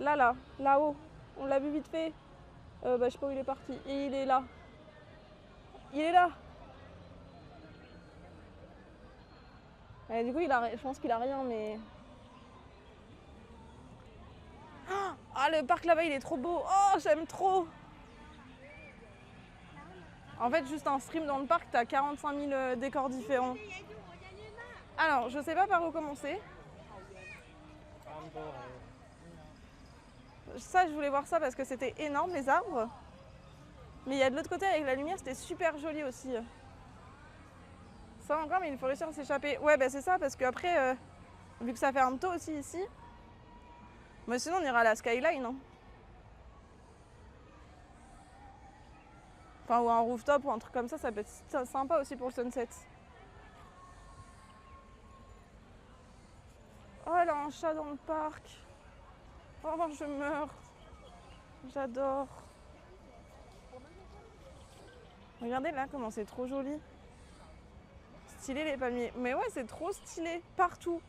Là, là-haut. On l'a vu vite fait. Je sais pas où il est parti. Et il est là. Il est là. Et du coup, je pense qu'il a rien, mais... Ah, le parc là-bas, il est trop beau. Oh, j'aime trop. En fait, juste un stream dans le parc, t'as 45 000 décors différents. Alors, je sais pas par où commencer. Ça, je voulais voir ça parce que c'était énorme, les arbres. Mais il y a de l'autre côté, avec la lumière, c'était super joli aussi. Ça encore, mais il faut réussir à s'échapper. Ouais, bah c'est ça, parce qu'après, vu que ça ferme tôt aussi ici, mais sinon on ira à la skyline. Hein. Enfin, ou un rooftop ou un truc comme ça peut être sympa aussi pour le sunset. Oh, elle a un chat dans le parc. Oh, je meurs. J'adore. Regardez là comment c'est trop joli. Stylé les palmiers. Mais ouais, c'est trop stylé partout.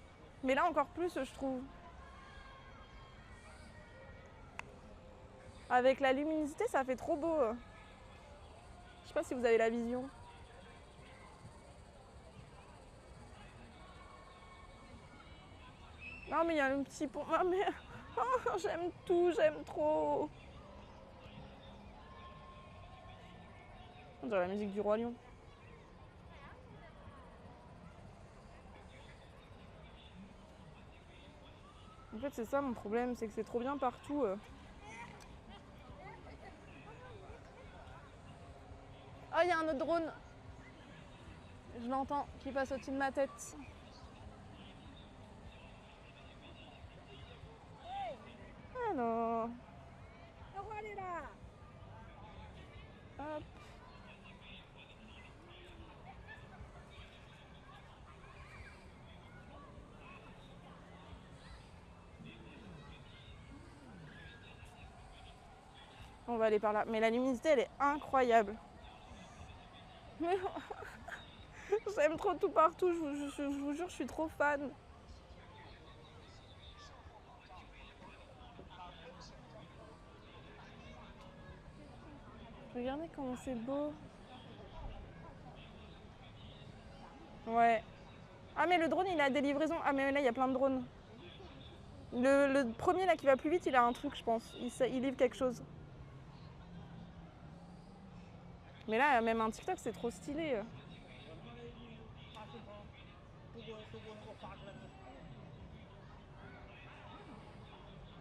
Mais là encore plus, je trouve. Avec la luminosité, ça fait trop beau. Je sais pas si vous avez la vision. Non mais il y a un petit pont. Ah mais oh, j'aime tout, j'aime trop. On dirait la musique du Roi Lion. En fait c'est ça mon problème, c'est que c'est trop bien partout. Oh il y a un autre drone. Je l'entends qui passe au-dessus de ma tête. Alors. Hop. On va aller par là. Mais la luminosité, elle est incroyable. Mais j'aime trop tout partout, je vous jure, je suis trop fan. Regardez comment c'est beau. Ouais. Ah mais le drone, il a des livraisons. Ah mais là, il y a plein de drones. Le premier là qui va plus vite, il a un truc, je pense. Il livre quelque chose. Mais là, même un TikTok, c'est trop stylé.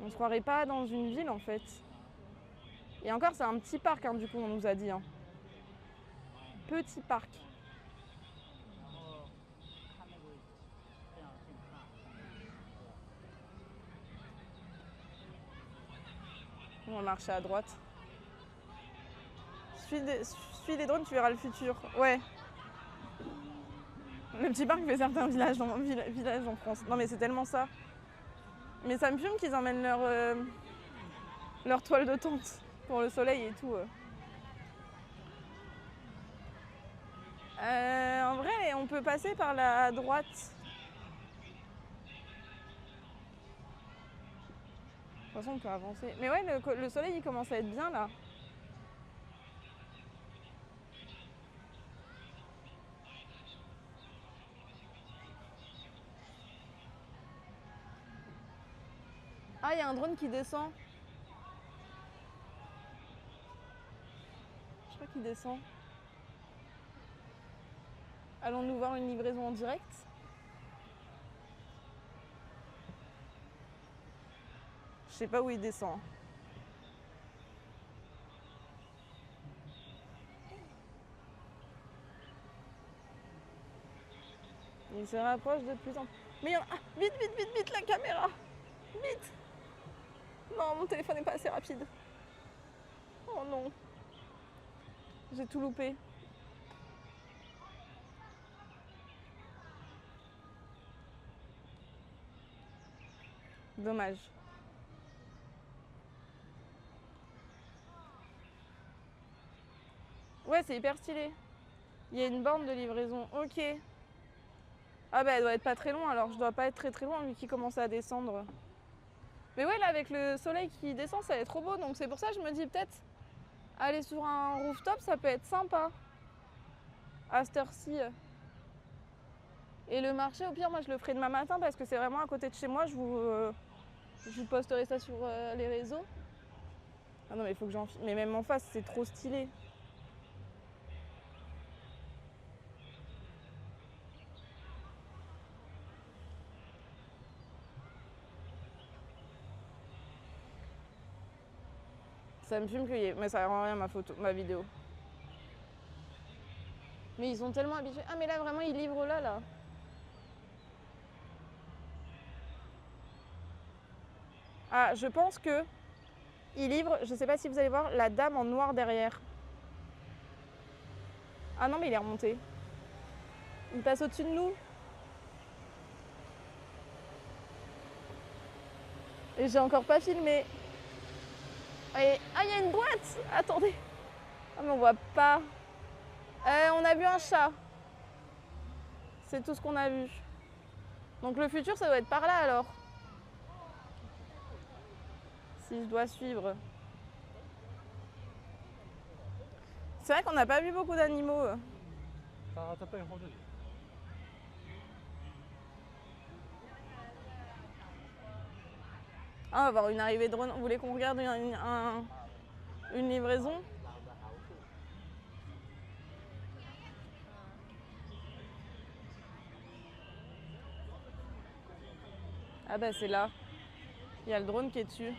On se croirait pas dans une ville en fait. Et encore, c'est un petit parc, hein, du coup, on nous a dit. Hein. Petit parc. On va marcher à droite. Suis les drones, tu verras le futur. Ouais. Le petit parc fait certains villages en France. Non mais c'est tellement ça. Mais ça me fume qu'ils emmènent leur toile de tente pour le soleil et tout. En vrai, on peut passer par la droite. De toute façon, on peut avancer. Mais ouais, le soleil, il commence à être bien là. Ah, il y a un drone qui descend. Je crois qu'il descend. Allons-nous voir une livraison en direct? Je sais pas où il descend. Il se rapproche de plus en plus. Mais il y en a... Ah, vite, vite, vite, vite, la caméra! Vite! Non, mon téléphone n'est pas assez rapide. Oh non. J'ai tout loupé. Dommage. Ouais, c'est hyper stylé. Il y a une borne de livraison. Ok. Ah bah elle doit être pas très loin, alors je dois pas être très très loin vu qu'il commence à descendre. Mais ouais, là, avec le soleil qui descend, ça va être trop beau. Donc c'est pour ça que je me dis peut-être aller sur un rooftop, ça peut être sympa à cette heure-ci. Et le marché, au pire, moi, je le ferai demain matin parce que c'est vraiment à côté de chez moi. Je vous posterai ça sur les réseaux. Ah non, mais il faut que j'en filme. Mais même en face, c'est trop stylé. Ça me fume qu'il y ait... Mais ça ne rend rien ma vidéo. Mais ils sont tellement habitués. Ah mais là vraiment ils livrent là. Ah je pense que ils livrent, je sais pas si vous allez voir, la dame en noir derrière. Ah non mais il est remonté. Il passe au-dessus de nous. Et j'ai encore pas filmé. Et... Ah il y a une boîte. Attendez. Ah mais on voit pas. On a vu un chat. C'est tout ce qu'on a vu. Donc le futur ça doit être par là alors. Si je dois suivre. C'est vrai qu'on n'a pas vu beaucoup d'animaux. Ah, on va avoir une arrivée de drone. Vous voulez qu'on regarde une livraison? Ah bah c'est là. Il y a le drone qui est dessus.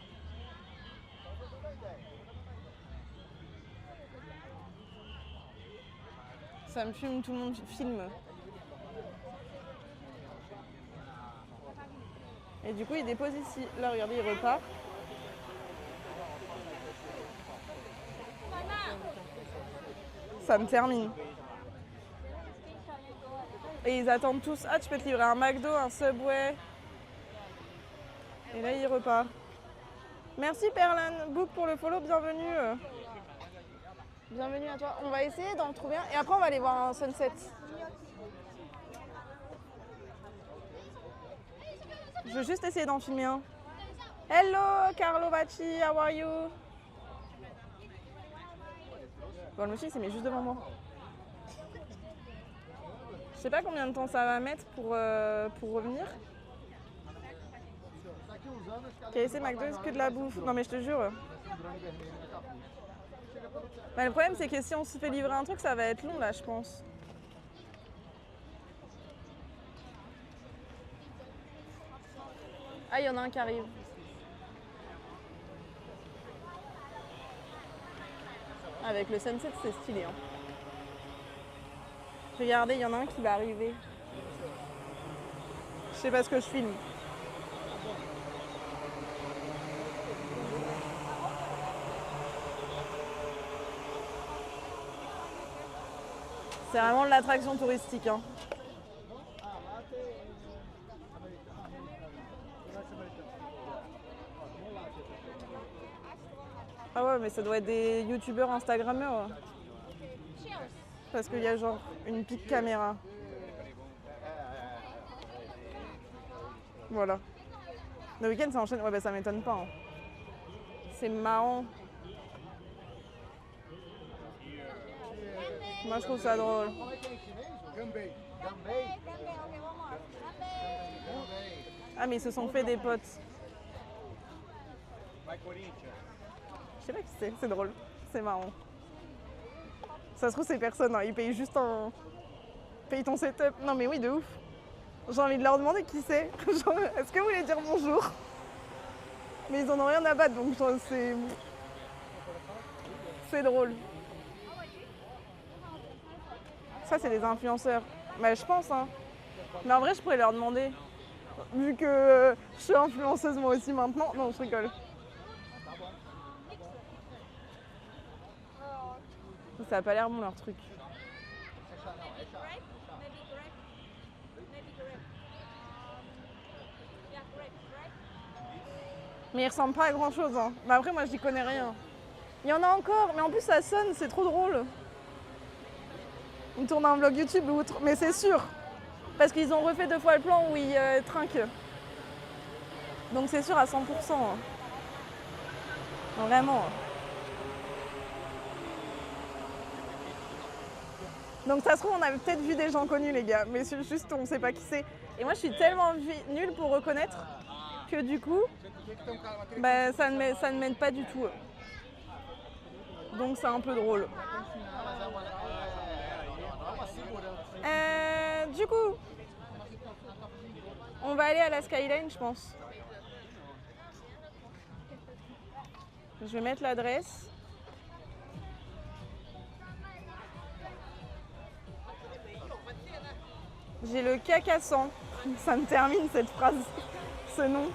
Ça me fume, tout le monde filme. Et du coup, il dépose ici. Là, regardez, il repart. Ça me termine. Et ils attendent tous. Ah, tu peux te livrer un McDo, un Subway. Et là, il repart. Merci Perlan. Book pour le follow, bienvenue. Bienvenue à toi. On va essayer d'en trouver un. Et après, on va aller voir un sunset. Je veux juste essayer d'en filmer un. Hello, Carlo Bacci, how are you? Bon, le monsieur, il s'est mis juste devant moi. Je sais pas combien de temps ça va mettre pour revenir. KFC, McDo, c'est que de la bouffe. Non mais je te jure. Bah, le problème c'est que si on se fait livrer un truc, ça va être long là, je pense. Ah, il y en a un qui arrive. Avec le sunset, c'est stylé. Hein. Regardez, il y en a un qui va arriver. Je sais pas ce que je filme. C'est vraiment de l'attraction touristique. Hein. Ah ouais, mais ça doit être des youtubeurs, instagrammeurs. Parce qu'il y a genre une petite caméra. Voilà. Le week-end ça enchaîne. Ouais, bah ça m'étonne pas. Hein. C'est marrant. Moi je trouve ça drôle. Ah mais ils se sont fait des potes. Je sais pas qui c'est drôle, c'est marrant. Ça se trouve c'est personne, hein. Ils payent juste en... Paye ton setup. Non mais oui de ouf. J'ai envie de leur demander qui c'est. Genre, est-ce que vous voulez dire bonjour? Mais ils en ont rien à battre donc c'est... C'est drôle. Ça c'est des influenceurs. Bah je pense hein. Mais en vrai je pourrais leur demander. Vu que je suis influenceuse moi aussi maintenant. Non je rigole. Ça a pas l'air bon leur truc. Mais ils ressemblent pas à grand chose. Hein. Bah après moi j'y connais rien. Il y en a encore, mais en plus ça sonne, c'est trop drôle. Ils tournent un vlog YouTube ou autre, mais c'est sûr. Parce qu'ils ont refait 2 fois le plan où ils trinquent. Donc c'est sûr à 100%. Hein. Vraiment. Donc ça se trouve, on a peut-être vu des gens connus, les gars, mais c'est juste on sait pas qui c'est. Et moi, je suis tellement nulle pour reconnaître que du coup, bah, ça ne m'aide pas du tout. Donc c'est un peu drôle. Du coup, on va aller à la Skyline, je pense. Je vais mettre l'adresse. J'ai le Cacassan. Ça me termine cette phrase, ce nom.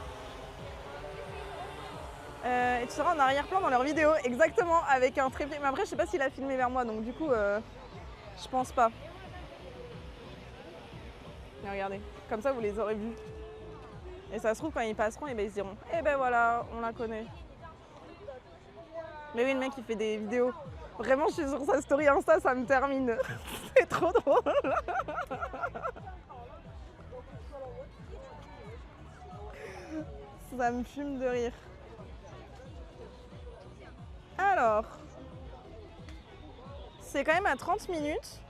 Et tu seras en arrière-plan dans leur vidéo, exactement, avec un trépied. Mais après, je sais pas s'il a filmé vers moi, donc du coup, je pense pas. Mais regardez, comme ça, vous les aurez vus. Et ça se trouve, quand ils passeront, et ben, ils se diront « Eh ben voilà, on la connaît ». Mais oui, le mec, il fait des vidéos. Vraiment, je suis sur sa story Insta, ça me termine. C'est trop drôle. Ça me fume de rire. Alors, c'est quand même à 30 minutes.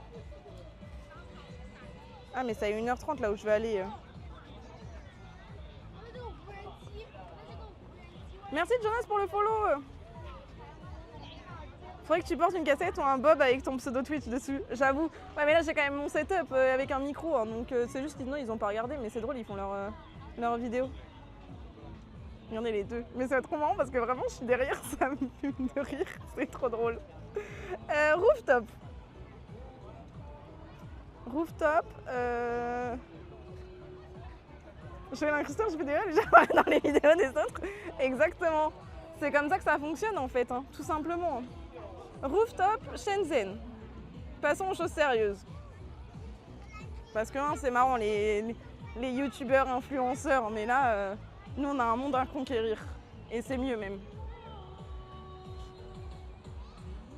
Ah, mais c'est à 1h30 là où je vais aller. Merci Jonas pour le follow. Faudrait que tu portes une cassette ou un bob avec ton pseudo Twitch dessus, j'avoue. Ouais, mais là j'ai quand même mon setup avec un micro, hein, donc c'est juste qu'ils ils ont pas regardé, mais c'est drôle, ils font leur vidéo. Regardez les deux. Mais c'est trop marrant parce que vraiment je suis derrière, ça me fume de rire, c'est trop drôle. Rooftop. Rooftop. Je vais l'incruster en vidéo et j'apparais dans les vidéos des autres. Exactement. C'est comme ça que ça fonctionne en fait, hein, tout simplement. Rooftop Shenzhen. Passons aux choses sérieuses. Parce que hein, c'est marrant, les youtubeurs, influenceurs, mais là, nous on a un monde à conquérir. Et c'est mieux même.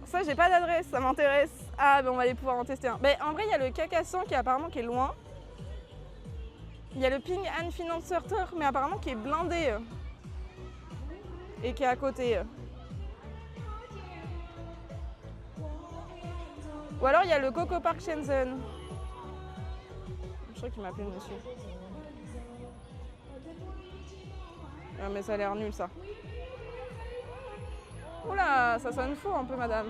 Ça, j'ai pas d'adresse, ça m'intéresse. Ah, ben on va aller pouvoir en tester un. Ben, en vrai, il y a le Cacassan qui apparemment qui est loin. Il y a le Ping An Financer, mais apparemment qui est blindé. Et qui est à côté. Ou alors il y a le Coco Park Shenzhen. Je crois qu'il m'a appelé le monsieur. Ah, mais ça a l'air nul ça. Oula, ça sonne faux un peu madame.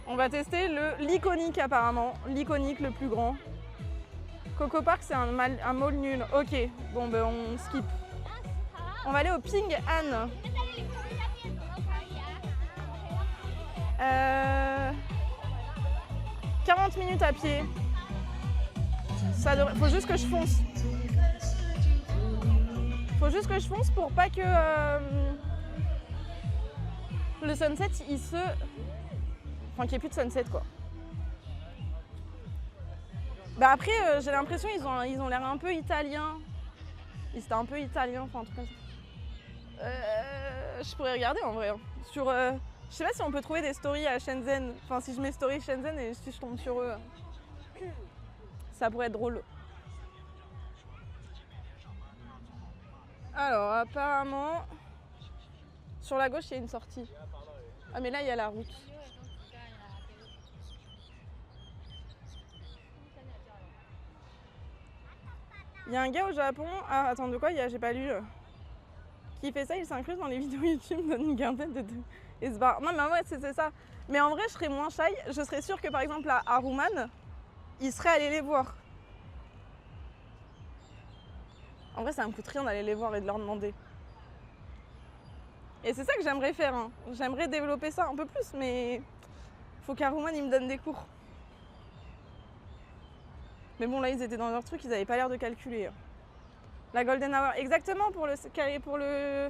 On va tester l'iconique apparemment. L'iconique le plus grand. Coco Park c'est un mall nul. Ok, bon ben on skip. On va aller au Ping An. 40 minutes à pied. Faut juste que je fonce. Faut juste que je fonce pour pas que le sunset il se... Enfin qu'il n'y ait plus de sunset quoi. Bah après j'ai l'impression ils ont l'air un peu italiens. Ils étaient un peu italiens, enfin en tout cas. Je pourrais regarder en vrai. Hein. Sur... je sais pas si on peut trouver des stories à Shenzhen. Enfin, si je mets story Shenzhen et si je tombe sur eux, ça pourrait être drôle. Alors, apparemment, sur la gauche, il y a une sortie. Ah, mais là, il y a la route. Il y a un gars au Japon. Ah, attends, de quoi j'ai pas lu. Qui fait ça, il s'incruste dans les vidéos YouTube, donne une quinzaine de deux. Et se barre. Non mais en vrai c'est ça. Mais en vrai je serais moins shy. Je serais sûre que par exemple à Haruman, il serait allé les voir. En vrai ça me coûte rien d'aller les voir et de leur demander. Et c'est ça que j'aimerais faire. Hein. J'aimerais développer ça un peu plus mais faut qu'Haruman il me donne des cours. Mais bon là ils étaient dans leur truc, ils avaient pas l'air de calculer. La Golden Hour, exactement pour le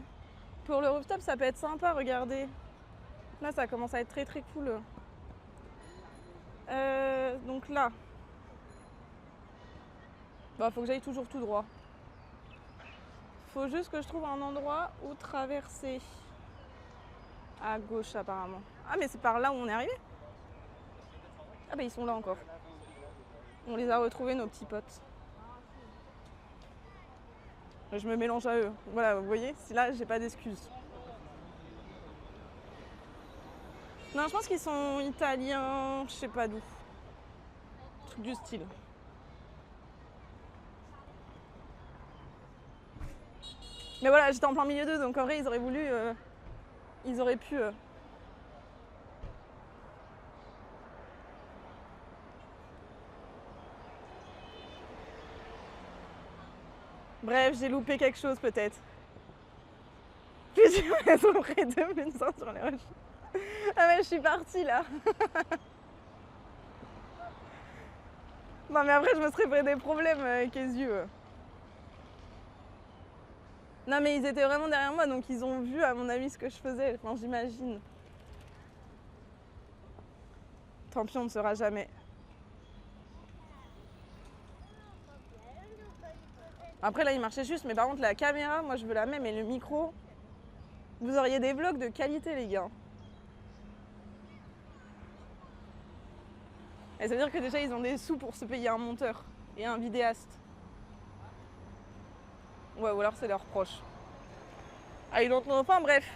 rooftop ça peut être sympa, regardez. Là, ça commence à être très très cool. Donc là, bah, faut que j'aille toujours tout droit. Faut juste que je trouve un endroit où traverser. À gauche apparemment. Ah mais c'est par là où on est arrivé. Ah bah ils sont là encore. On les a retrouvés nos petits potes. Je me mélange à eux. Voilà, vous voyez, si là, j'ai pas d'excuses. Non, je pense qu'ils sont italiens, je sais pas d'où. Truc du style. Mais voilà, j'étais en plein milieu d'eux, donc en vrai, ils auraient voulu... ils auraient pu... Bref, j'ai loupé quelque chose peut-être. Puis j'ai raison près de médecins sur les roches. Ah mais je suis partie là. Non mais après je me serais fait des problèmes avec les yeux. Non mais ils étaient vraiment derrière moi donc ils ont vu à mon avis ce que je faisais, enfin j'imagine. Tant pis on ne saura jamais. Après là il marchait juste mais par contre la caméra moi je veux la même et le micro. Vous auriez des vlogs de qualité les gars. Et ça veut dire que déjà ils ont des sous pour se payer un monteur et un vidéaste. Ouais ou alors c'est leurs proches. Ah, donc, enfin bref,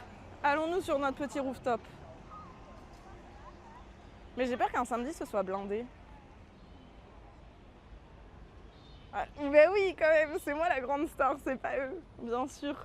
allons-nous sur notre petit rooftop. Mais j'ai peur qu'un samedi ce soit blindé. Ah, ben oui quand même, c'est moi la grande star, c'est pas eux, bien sûr.